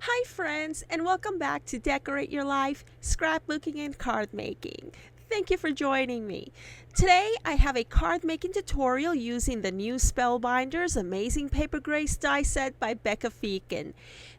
Hi friends, and welcome back to Decorate Your Life, Scrapbooking and Card Making. Thank you for joining me. Today I have a card making tutorial using the new Spellbinders Amazing Paper Grace die set by Becca Feeken.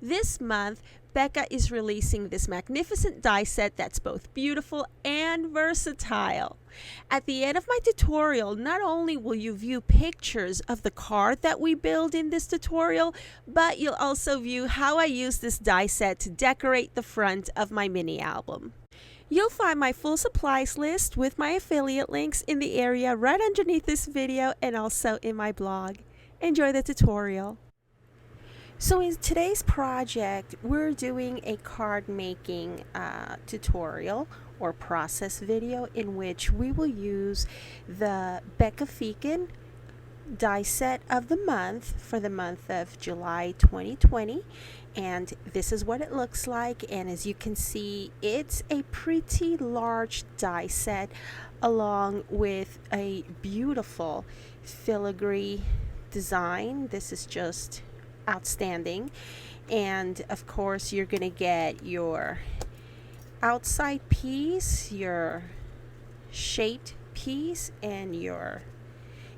This month, Becca is releasing this magnificent die set that's both beautiful and versatile. At the end of my tutorial, not only will you view pictures of the card that we build in this tutorial, but you'll also view how I use this die set to decorate the front of my mini album. You'll find my full supplies list with my affiliate links in the area right underneath this video and also in my blog. Enjoy the tutorial. So in today's project, we're doing a card making tutorial or process video in which we will use the Becca Feeken die set of the month for the month of July 2020, and this is what it looks like. And as you can see, it's a pretty large die set along with a beautiful filigree design. This is just outstanding. And of course you're gonna get your outside piece, your shaped piece, and your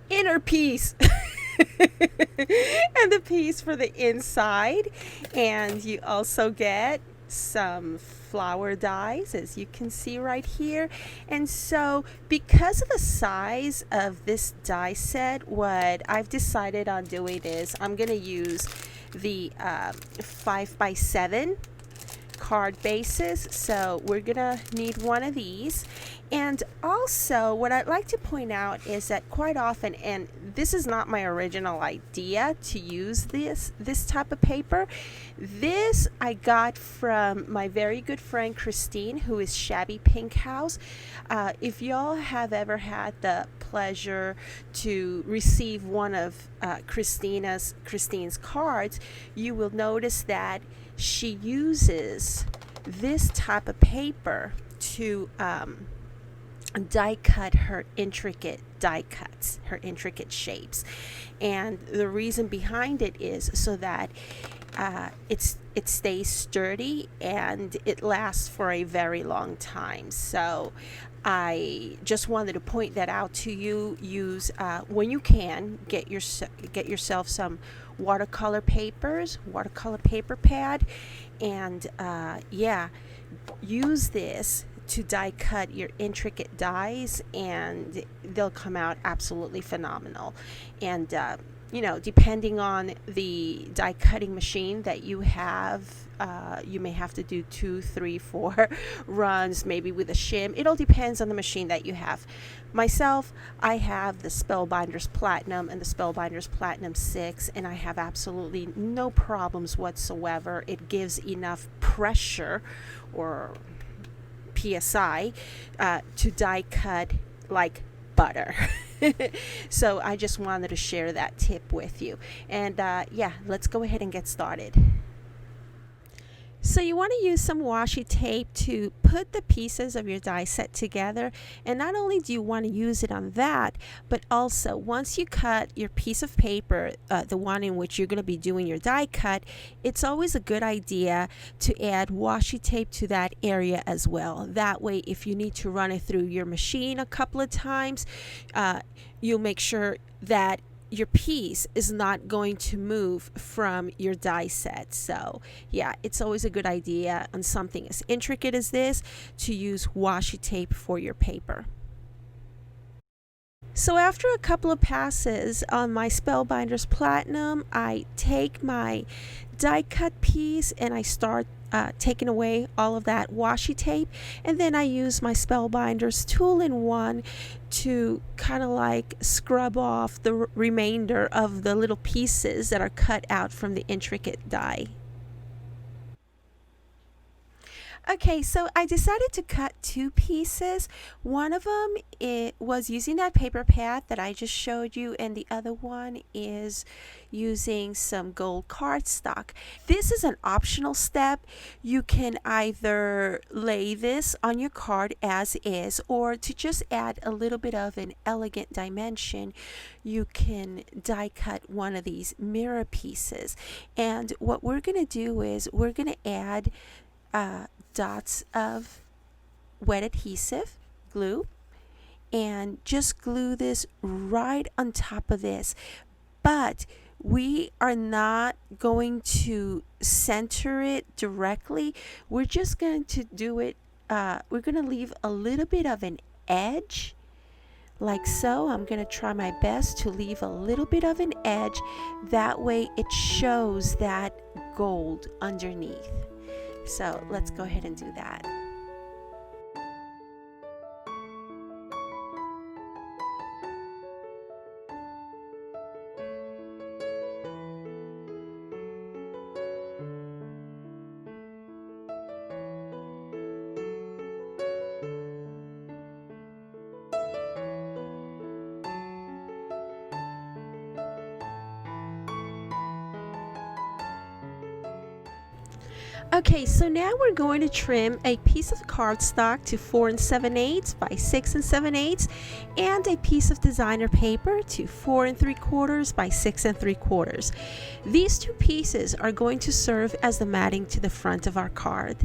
inner piece and the piece for the inside. And you also get some flower dies, as you can see right here. And so because of the size of this die set, what I've decided on doing is I'm going to use the 5x7 card bases. So we're gonna need one of these. And also what I'd like to point out is that quite often, and this is not my original idea to use this type of paper, this I got from my very good friend Christine, who is Shabby Pink House. If y'all have ever had the pleasure to receive one of Christine's cards, you will notice that she uses this type of paper to die cut her intricate die cuts, her intricate shapes. And the reason behind it is so that it stays sturdy and it lasts for a very long time. So I just wanted to point that out to you. Use when you can, get yourself some watercolor papers, watercolor paper pad, and yeah, use this to die cut your intricate dies, and they'll come out absolutely phenomenal. And you know, depending on the die cutting machine that you have, you may have to do 2, 3, 4 runs, maybe with a shim. It all depends on the machine that you have. Myself, I have the Spellbinders Platinum and the Spellbinders Platinum 6, and I have absolutely no problems whatsoever. It gives enough pressure, or PSI, to die cut like butter. So I just wanted to share that tip with you. And yeah, let's go ahead and get started. So you want to use some washi tape to put the pieces of your die set together. And not only do you want to use it on that, but also once you cut your piece of paper, the one in which you're going to be doing your die cut, it's always a good idea to add washi tape to that area as well. That way, if you need to run it through your machine a couple of times, you'll make sure that your piece is not going to move from your die set. So yeah, it's always a good idea on something as intricate as this to use washi tape for your paper. So after a couple of passes on my Spellbinders Platinum, I take my die cut piece and I start taking away all of that washi tape, and then I use my Spellbinders tool-in-one to kind of like scrub off the remainder of the little pieces that are cut out from the intricate die. Okay, so I decided to cut two pieces. One of them it was using that paper pad that I just showed you, and the other one is using some gold cardstock. This is an optional step. You can either lay this on your card as is, or to just add a little bit of an elegant dimension, you can die cut one of these mirror pieces. And what we're going to do is we're going to add dots of wet adhesive glue and just glue this right on top of this, but we are not going to center it directly. We're just going to do it, we're going to leave a little bit of an edge like so. I'm going to try my best to leave a little bit of an edge, that way it shows that gold underneath. So let's go ahead and do that. Okay, so now we're going to trim a piece of cardstock to 4 7/8 by 6 7/8 and a piece of designer paper to 4 3/4 by 6 3/4. These two pieces are going to serve as the matting to the front of our card.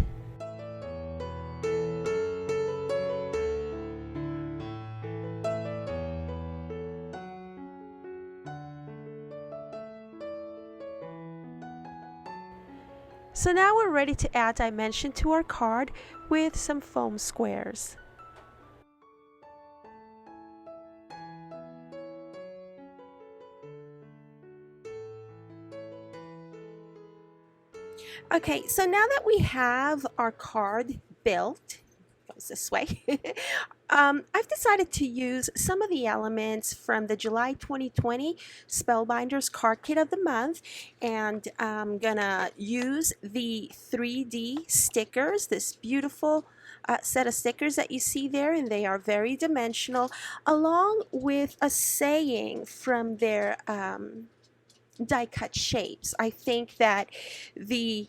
So now we're ready to add dimension to our card with some foam squares. Okay, so now that we have our card built, goes this way, I've decided to use some of the elements from the July 2020 Spellbinders Card Kit of the Month, and I'm gonna use the 3D stickers, this beautiful set of stickers that you see there, and they are very dimensional, along with a saying from their die cut shapes. I think that the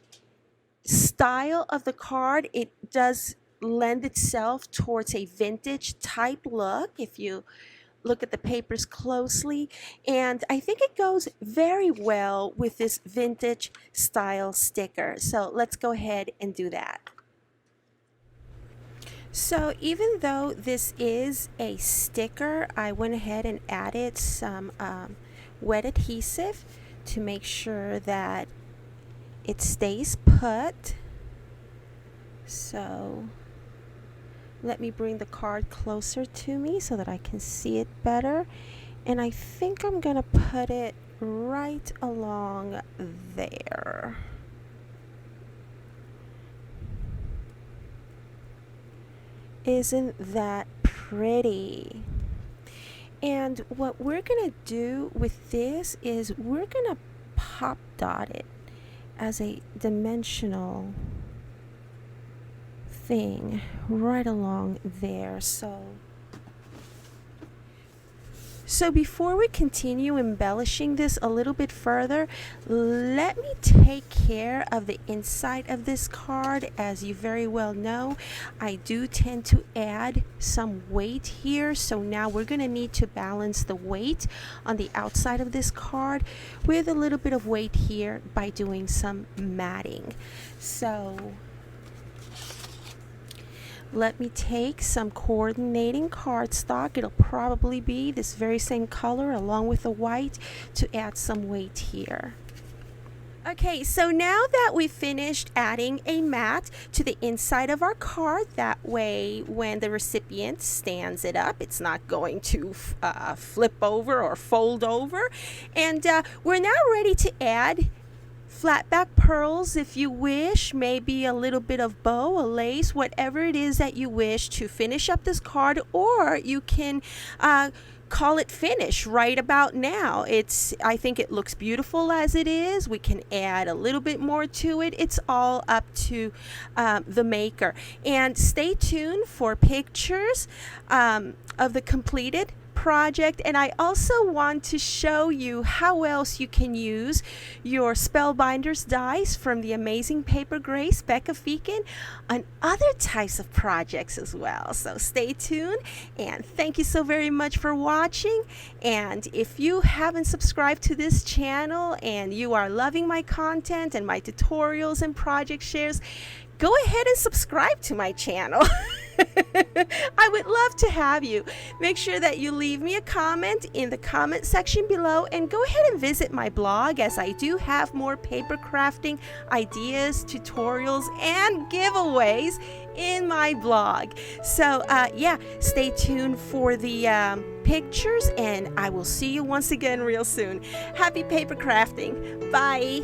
style of the card, it does lend itself towards a vintage type look if you look at the papers closely, and I think it goes very well with this vintage style sticker. So let's go ahead and do that. So even though this is a sticker, I went ahead and added some wet adhesive to make sure that it stays put. So let me bring the card closer to me so that I can see it better. And I think I'm gonna put it right along there. Isn't that pretty? And what we're gonna do with this is we're gonna pop dot it as a dimensional thing right along there. So before we continue embellishing this a little bit further, let me take care of the inside of this card. As you very well know, I do tend to add some weight here, so now we're going to need to balance the weight on the outside of this card with a little bit of weight here by doing some matting. So let me take some coordinating cardstock. It'll probably be this very same color along with the white to add some weight here. Okay, so now that we've finished adding a mat to the inside of our card, that way when the recipient stands it up, it's not going to flip over or fold over. And we're now ready to add flat back pearls if you wish, maybe a little bit of bow, a lace, whatever it is that you wish to finish up this card, or you can call it finished right about now. I think it looks beautiful as it is. We can add a little bit more to it. It's all up to the maker. And stay tuned for pictures of the completed project, and I also want to show you how else you can use your Spellbinders dies from the amazing paper grace Becca Feeken on other types of projects as well. So stay tuned, and thank you so very much for watching. And if you haven't subscribed to this channel and you are loving my content and my tutorials and project shares, go ahead and subscribe to my channel. I would love to have you. Make sure that you leave me a comment in the comment section below, and go ahead and visit my blog, as I do have more paper crafting ideas, tutorials, and giveaways in my blog. So yeah, stay tuned for the pictures, and I will see you once again real soon. Happy paper crafting. Bye.